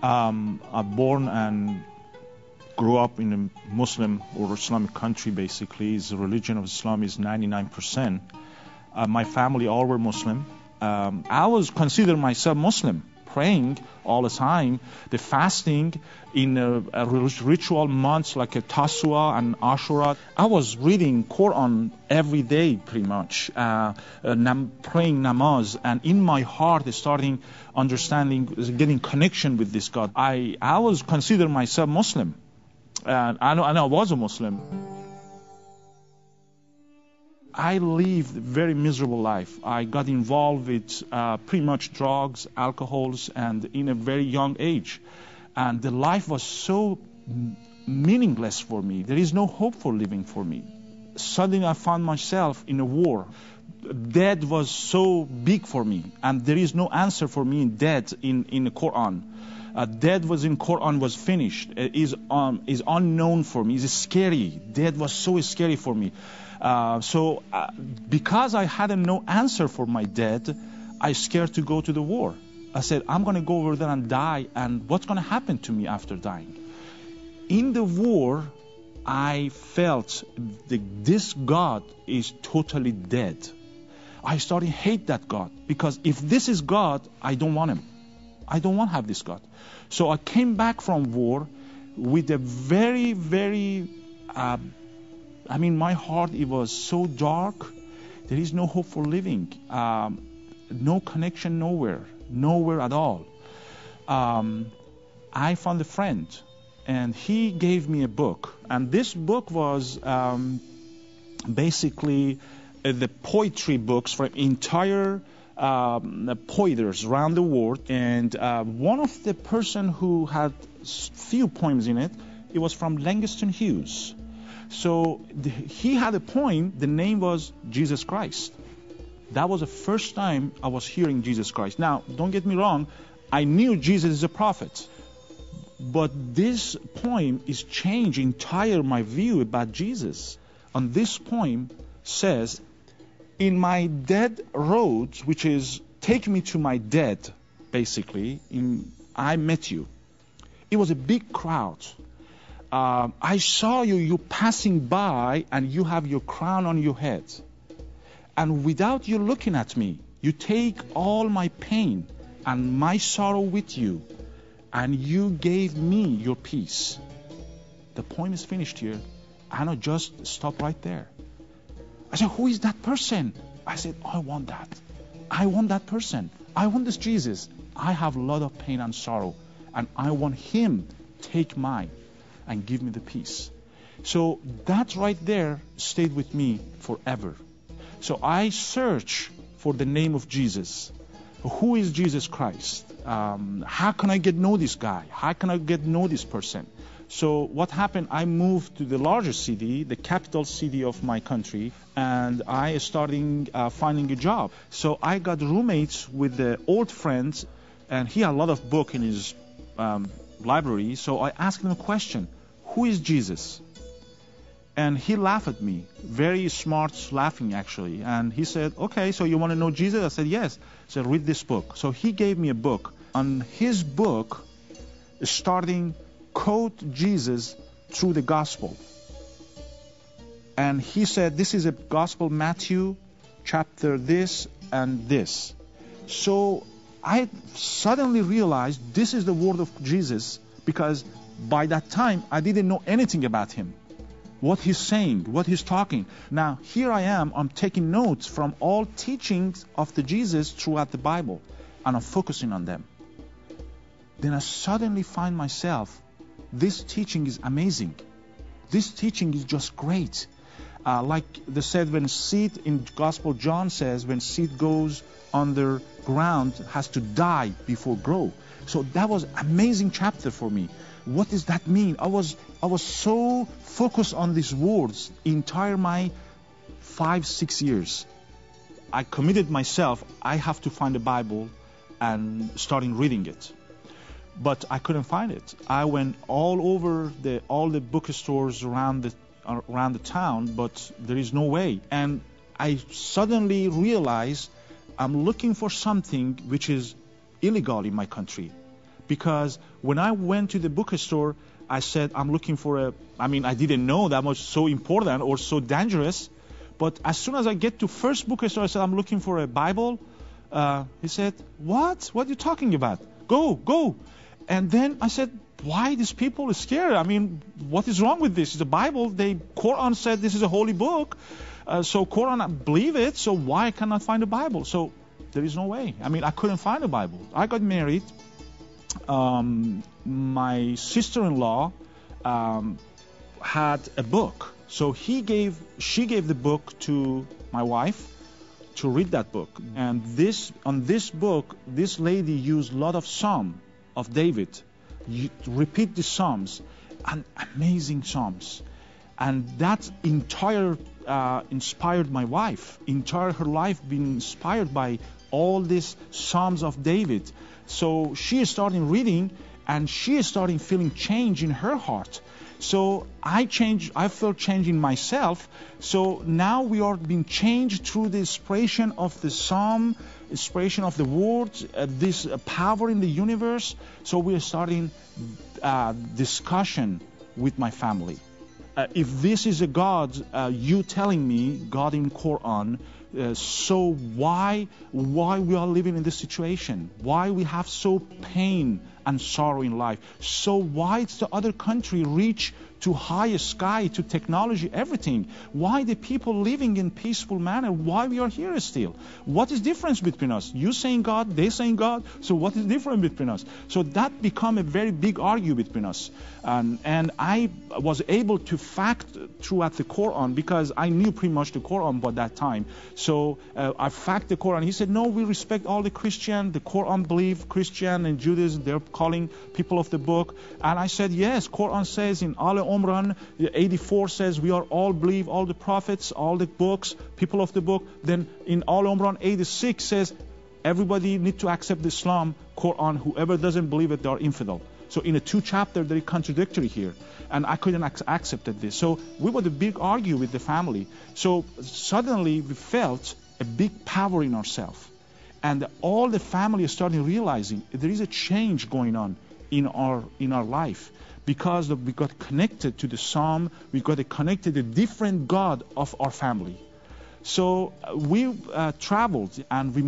I'm born and grew up in a Muslim or Islamic country. Basically, the religion of Islam is 99%. My family all were Muslim. I was consider myself Muslim, praying all the time, the fasting in a ritual months like a Tasua and Ashura. I was reading Quran every day pretty much, praying namaz, and in my heart starting understanding, getting connection with this God. I was consider myself Muslim, and I was a Muslim. I lived a very miserable life. I got involved with pretty much drugs, alcohols, and in a very young age. And the life was so meaningless for me. There is no hope for living for me. Suddenly I found myself in a war. Death was so big for me, and there is no answer for me in death in the Quran. Death was in Quran was finished. It is unknown for me. It's scary. Death was so scary for me. So because I had no answer for my death, I scared to go to the war. I said, I'm going to go over there and die, and what's going to happen to me after dying? In the war, I felt this God is totally dead. I started to hate that God, because if this is God, I don't want him. I don't want to have this God. So I came back from war with a very, very, my heart, it was so dark. There is no hope for living. No connection nowhere at all. I found a friend, and he gave me a book. And this book was basically the poetry books from entire poeters around the world. And one of the person who had few poems in it, it was from Langston Hughes. So he had a poem, the name was Jesus Christ. That was the first time I was hearing Jesus Christ. Now, don't get me wrong, I knew Jesus is a prophet. But this poem is changing entire my view about Jesus. And this poem says, in my dead roads, which is take me to my death, basically, I met you. It was a big crowd. I saw you passing by, and you have your crown on your head. And without you looking at me, you take all my pain and my sorrow with you, and you gave me your peace. The poem is finished here. Anna just stop right there. I said, who is that person? I said, I want that. I want that person. I want this Jesus. I have a lot of pain and sorrow, and I want him take mine and give me the peace. So that right there stayed with me forever. So I search for the name of Jesus. Who is Jesus Christ? How can I get know this guy? How can I get know this person? So what happened, I moved to the largest city, the capital city of my country, and I started finding a job. So I got roommates with the old friends, and he had a lot of book in his library. So I asked him a question, who is Jesus? And he laughed at me, very smart laughing actually. And he said, okay, so you want to know Jesus? I said, yes. He said, read this book. So he gave me a book. On his book, starting quote Jesus through the gospel. And he said, this is a gospel, Matthew, chapter this and this. So I suddenly realized this is the word of Jesus, because by that time I didn't know anything about him, what he's saying, what he's talking. Now here I am, I'm taking notes from all teachings of the Jesus throughout the Bible, and I'm focusing on them. Then I suddenly find myself, this teaching is amazing. This teaching is just great. Like they said, when seed in Gospel John says, when seed goes underground, has to die before grow. So that was amazing chapter for me. What does that mean? I was so focused on these words entire my 5-6 years. I committed myself, I have to find the Bible and starting reading it. But I couldn't find it. I went all over all the bookstores around the town, but there is no way. And I suddenly realized I'm looking for something which is illegal in my country. because when I went to the bookstore, I said, I'm looking for I didn't know that much so important or so dangerous. But as soon as I get to first bookstore, I said, I'm looking for a Bible. He said, what? What are you talking about? Go. And then I said, why these people are scared? What is wrong with this? It's a Bible. The Quran said this is a holy book. So Quran, I believe it. So why I cannot find a Bible? So there is no way. I couldn't find a Bible. I got married. My sister-in-law had a book. So she gave the book to my wife to read that book. And on this book, this lady used a lot of Psalm of David. Repeat the Psalms, and amazing Psalms. And that entire inspired my wife. Entire her life being inspired by all these Psalms of David. So she is starting reading, and she is starting feeling change in her heart. So I felt change in myself. So now we are being changed through the inspiration of the Psalm, inspiration of the Word, this power in the universe. So we are starting discussion with my family. If this is a God, you telling me, God in Quran, so why we are living in this situation? Why we have so pain and sorrow in life? So why it's the other country reach to higher sky, to technology, everything? Why the people living in peaceful manner? Why we are here still? What is difference between us? You saying God, they saying God. So what is different between us? So that become a very big argument between us. And I was able to fact throughout the Quran, because I knew pretty much the Quran by that time. So I fact the Quran. He said, no, we respect all the Christian. The Quran believe Christian and Judaism, they're calling people of the book. And I said, yes, Quran says in Al Umran 84 says we are all believe all the prophets, all the books, people of the book. Then in Al Umran 86 says everybody need to accept Islam, Quran. Whoever doesn't believe it, they are infidel. So in a 2 chapter, there is contradictory here. And I couldn't accept this. So we were the big argue with the family. So suddenly we felt a big power in ourselves. And all the family is starting realizing there is a change going on in our life. Because we got connected to the Psalm, we got connected to the different God of our family. So we traveled and we